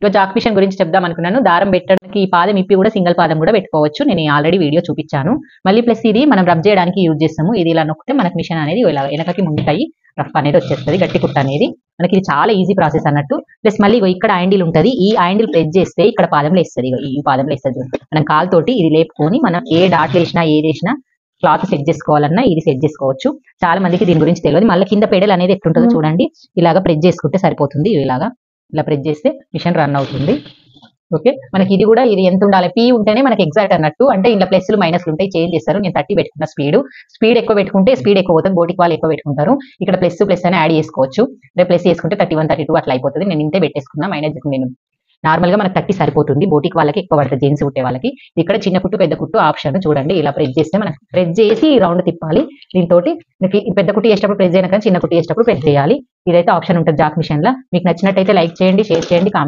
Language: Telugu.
ఇక జాక్ మిషన్ గురించి చెప్దాం అనుకున్నాను. దారం పెట్టడానికి ఈ పాదం ఇప్పి కూడా సింగిల్ పాదం కూడా పెట్టుకోవచ్చు. నేను ఆల్రెడీ వీడియో చూపించాను. మళ్ళీ ప్లస్ ఇది మనం రబ్ చేయడానికి యూజ్ చేస్తాము. ఇది ఇలా నొక్కితే మనకి మిషన్ అనేది ఇలా వెనకకి ముందుకై రఫ్ అనేది వచ్చేస్తుంది, గట్టి కుట్ట అనేది. మనకి ఇది చాలా ఈజీ ప్రాసెస్ అన్నట్టు. ప్లస్ మళ్ళీ ఇక్కడ హ్యాండిల్ ఉంటుంది. ఈ హ్యాండిల్ ప్రెస్ చేస్తే ఇక్కడ పాదంలో వేస్తుంది, ఈ పాదంలో వేస్తుంది. మనం కాలుతోటి ఇది లేపుకొని మనం ఏ డాట్లు వేసినా ఏది వేసినా క్లాత్ సెట్ చేసుకోవాలన్నా ఇది సెట్ చేసుకోవచ్చు. చాలా మందికి దీని గురించి తెలియదు. మళ్ళీ కింద పెడల్ అనేది ఎట్లుంటుందో చూడండి. ఇలాగా ప్రెస్ చేసుకుంటే సరిపోతుంది. ఇలాగా ఇలా ప్రెస్ చేస్తే మిషన్ రన్ అవుతుంది. ఓకే, మనకి ఇది కూడా ఇది ఎంత ఉండాలి, పీ ఉంటేనే మనకి ఎగ్జాక్ట్ అన్నట్టు. అంటే ఇలా ప్లస్లు మైనస్లు ఉంటాయి, చేంజ్ చేస్తారు. నేను 30 పెట్టుకున్న స్పీడ్ ఎక్కువ పెట్టుకుంటే స్పీడ్ ఎక్కువ పోతుంది, బోటిక్ వాళ్ళు ఎక్కువ పెట్టుకుంటారు. ఇక్కడ ప్లస్ అని యాడ్ చేసుకోవచ్చు. రేపు ప్లస్ చేసుకుంటే 31, 32 అట్లా అయిపోతుంది. నేను ఇంతే పెట్టేసుకున్నా. మైనస్ నేను నార్మల్ గా మనకు 30 సరిపోతుంది. బోటిక్ వాళ్ళకి ఎక్కువ పడుతుంది, జెంట్స్ కుట్టే వాళ్ళకి. ఇక్కడ చిన్న కుట్టు పెద్ద కుట్టు ఆప్షన్ చూడండి. ఇలా ప్రెస్ చేస్తే మనకి ప్రెస్ చేసి రౌండ్ తిప్పాలి. దీంతో పెద్ద కుట్టు చేసేటప్పుడు ప్రెస్ చేయడం కానీ చిన్న కుట్టు చేసేటప్పుడు ప్రెస్ చేయాలి. ఇదైతే ఆప్షన్ ఉంటుంది జాక్ మిషన్ లో. మీకు నచ్చినట్టయితే లైక్ చేయండి, షేర్ చేయండి, కామెంట్